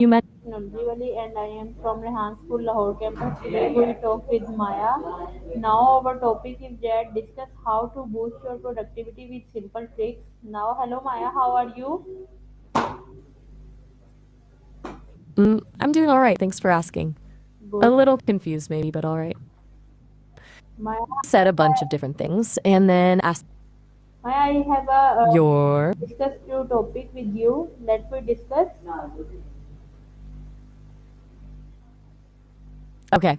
you mentioned. Nurjivali and I am from Rehan School, Lahore campus. Today we talk with Maya. Now our topic is that discuss how to boost your productivity with simple tricks. Now, hello Maya, how are you? I'm doing all right. Thanks for asking. A Good. little confused, maybe, but all right. Maya, Said a bunch of different things and then asked Maya, I have a your. discuss few topic with you. Let me discuss. Okay,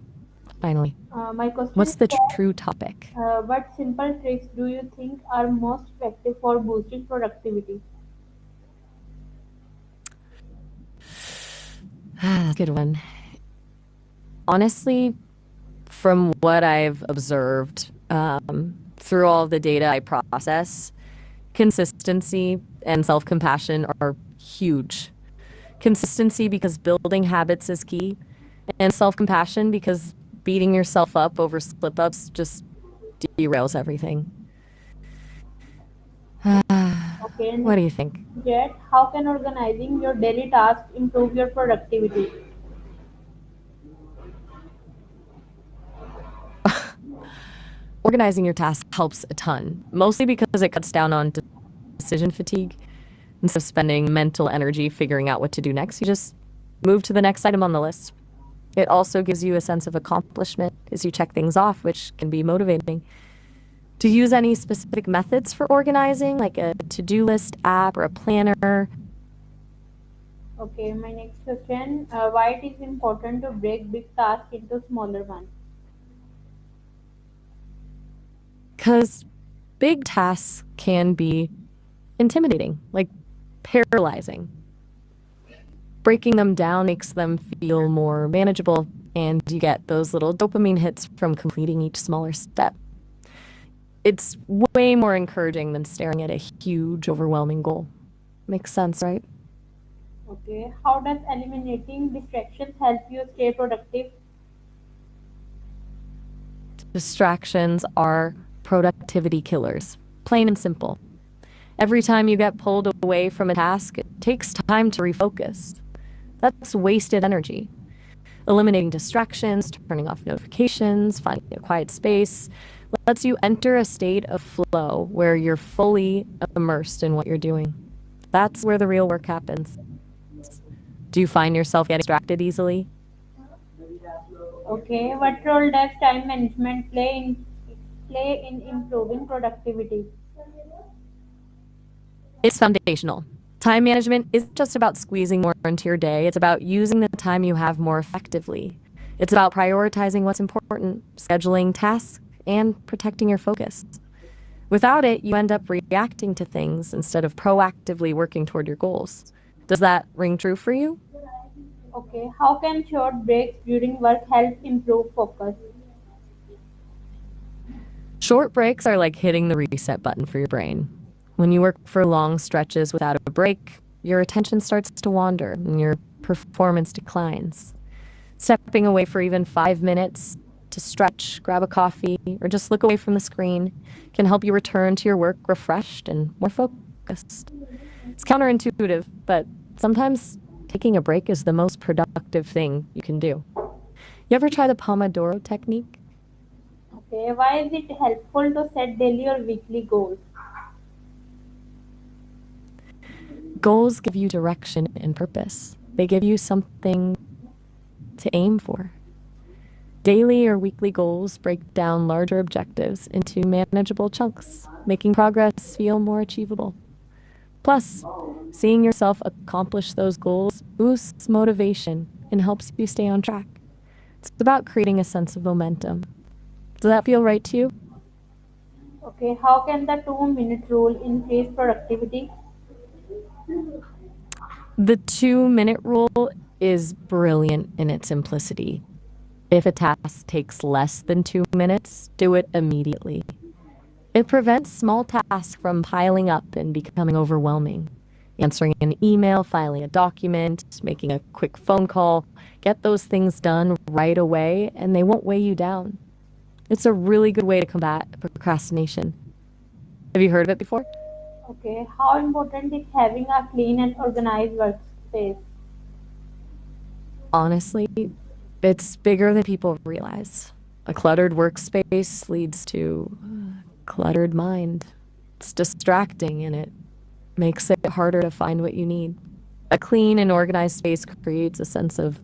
finally. My question What's is the that true topic? what simple tricks do you think are most effective for boosting productivity? Good one. Honestly, from what I've observed through all the data I process, consistency and self compassion are huge. Consistency because building habits is key, and self compassion because beating yourself up over slip ups just derails everything. Okay, What next do you think? Jet, how can organizing your daily tasks improve your productivity? Organizing your tasks helps a ton, mostly because it cuts down on decision fatigue. Instead of spending mental energy figuring out what to do next, you just move to the next item on the list. It also gives you a sense of accomplishment as you check things off, which can be motivating. Do you use any specific methods for organizing, like a to do list app or a planner? Okay, my next question, why it is important to break big tasks into smaller ones? Because big tasks can be intimidating, like paralyzing. Breaking them down makes them feel more manageable, and you get those little dopamine hits from completing each smaller step. It's way more encouraging than staring at a huge, overwhelming goal. Makes sense, right? Okay, how does eliminating distractions help you stay productive? Distractions are productivity killers, plain and simple. Every time you get pulled away from a task, it takes time to refocus. That's wasted energy. Eliminating distractions, turning off notifications, finding a quiet space lets you enter a state of flow where you're fully immersed in what you're doing. That's where the real work happens. Do you find yourself getting distracted easily? Okay, what role does time management play in improving productivity? It's foundational. Time management isn't just about squeezing more into your day, it's about using the time you have more effectively. It's about prioritizing what's important, scheduling tasks, and protecting your focus. Without it, you end up reacting to things instead of proactively working toward your goals. Does that ring true for you? Okay, how can short breaks during work help improve focus? Short breaks are like hitting the reset button for your brain. When you work for long stretches without a break, your attention starts to wander and your performance declines. Stepping away for even 5 minutes to stretch, grab a coffee, or just look away from the screen can help you return to your work refreshed and more focused. It's counterintuitive, but sometimes taking a break is the most productive thing you can do. You ever try the Pomodoro technique? Okay, why is it helpful to set daily or weekly goals? Goals give you direction and purpose. They give you something to aim for. Daily or weekly goals break down larger objectives into manageable chunks, making progress feel more achievable. Plus, seeing yourself accomplish those goals boosts motivation and helps you stay on track. It's about creating a sense of momentum. Does that feel right to you? Okay, how can the 2 minute rule increase productivity? The 2 minute rule is brilliant in its simplicity. If a task takes less than 2 minutes, do it immediately. It prevents small tasks from piling up and becoming overwhelming. Answering an email, filing a document, making a quick phone call, get those things done right away and they won't weigh you down. It's a really good way to combat procrastination. Have you heard of it before? Okay, how important is having a clean and organized workspace? Honestly, it's bigger than people realize. A cluttered workspace leads to a cluttered mind. It's distracting and it makes it harder to find what you need. A clean and organized space creates a sense of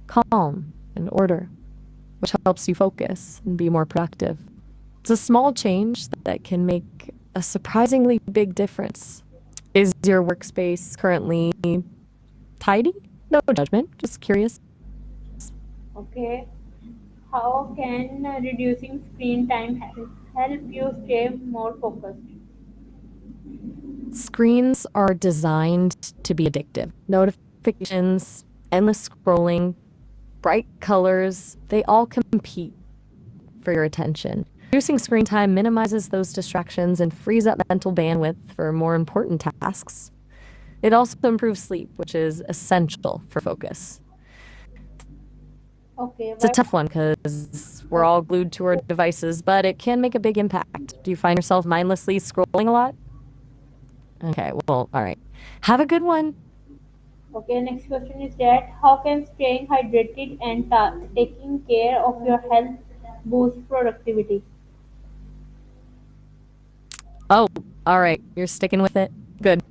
calm and order, which helps you focus and be more productive. It's a small change that can make a surprisingly big difference. Is your workspace currently tidy? No judgment, just curious. Okay. How can reducing screen time help you stay more focused? Screens are designed to be addictive. Notifications, endless scrolling, bright colors, they all compete for your attention. Reducing screen time minimizes those distractions and frees up mental bandwidth for more important tasks. It also improves sleep, which is essential for focus. Okay, It's a what? tough one because we're all glued to our devices, but it can make a big impact. Do you find yourself mindlessly scrolling a lot? Okay, well, all right. Have a good one. Okay, next question is that how can staying hydrated and taking care of your health boost productivity? Oh, all right. You're sticking with it. Good.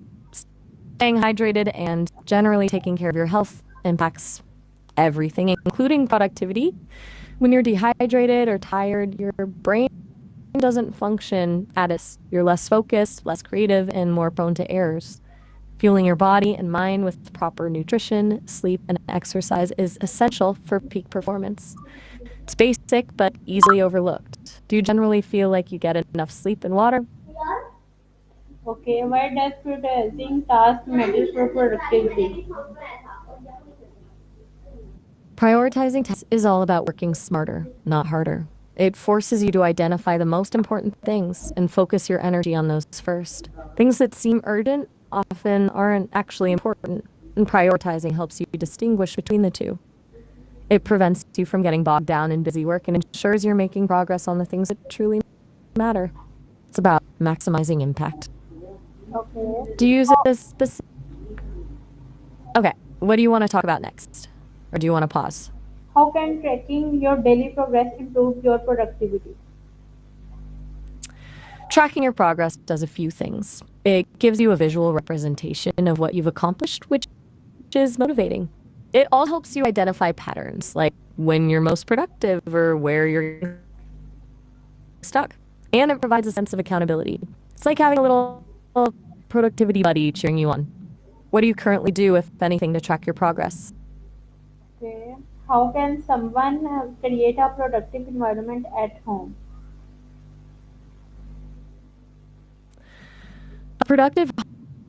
Staying hydrated and generally taking care of your health impacts everything, including productivity. When you're dehydrated or tired, your brain doesn't function at its. You're less focused, less creative, and more prone to errors. Fueling your body and mind with proper nutrition, sleep, and exercise is essential for peak performance. It's basic but easily overlooked. Do you generally feel like you get enough sleep and water? Okay, why does prioritizing tasks matter for productivity? Prioritizing tasks is all about working smarter, not harder. It forces you to identify the most important things and focus your energy on those first. Things that seem urgent often aren't actually important, and prioritizing helps you distinguish between the two. It prevents you from getting bogged down in busy work and ensures you're making progress on the things that truly matter. It's about maximizing impact. Okay, Do you use it as specific? Okay, what do you want to talk about next? Or do you want to pause? how can tracking your daily progress improve your productivity? Tracking your progress does a few things. It gives you a visual representation of what you've accomplished, which is motivating. It all helps you identify patterns, like when you're most productive or where you're stuck. And it provides a sense of accountability. It's like having a little productivity buddy cheering you on. What do you currently do, if anything, to track your progress? Okay, how can someone create a productive environment at home? A productive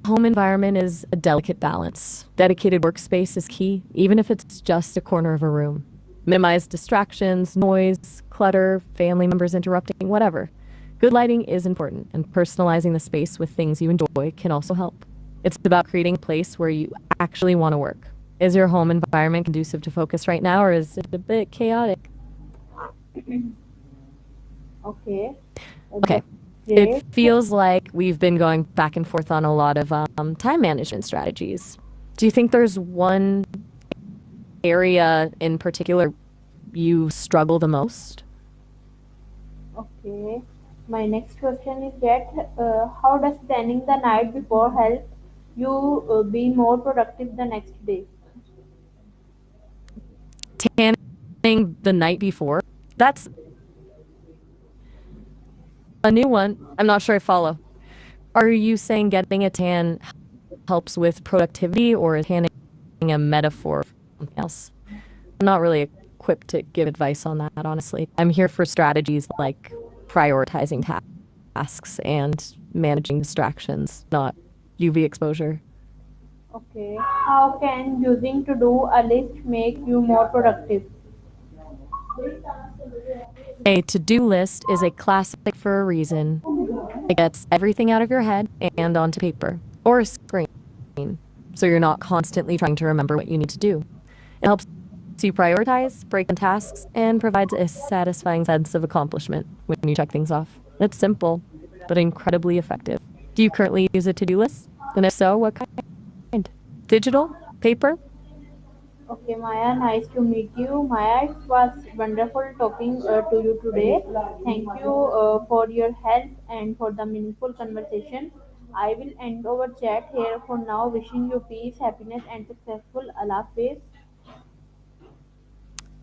home environment is a delicate balance. Dedicated workspace is key, even if it's just a corner of a room. Minimize distractions, noise, clutter, family members interrupting, whatever. Good lighting is important, and personalizing the space with things you enjoy can also help. It's about creating a place where you actually want to work. Is your home environment conducive to focus right now, or is it a bit chaotic? Okay, Okay. that's It great. feels like we've been going back and forth on a lot of time management strategies. Do you think there's one area in particular you struggle the most? Okay, my next question is that how does planning the night before help you be more productive the next day? Tanning the night before? That's a new one. I'm not sure I follow. Are you saying getting a tan helps with productivity, or is tanning a metaphor for something else? I'm not really equipped to give advice on that, honestly. I'm here for strategies like prioritizing tasks and managing distractions, not UV exposure. Okay, how can using to do a list make you more productive? A to do list is a classic for a reason. It gets everything out of your head and onto paper or a screen, so you're not constantly trying to remember what you need to do. It helps you prioritize, break down tasks, and provides a satisfying sense of accomplishment when you check things off. It's simple, but incredibly effective. Do you currently use a to do list? And if so, what kind? Digital? Paper? Okay, Maya, nice to meet you. Maya, it was wonderful talking to you today. Thank you for your help and for the meaningful conversation. I will end our chat here for now. Wishing you peace, happiness, and successful. Allah Hafiz.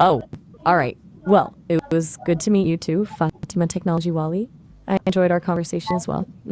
Oh, all right. Well, it was good to meet you too, Fatima Technology Wali. I enjoyed our conversation as well.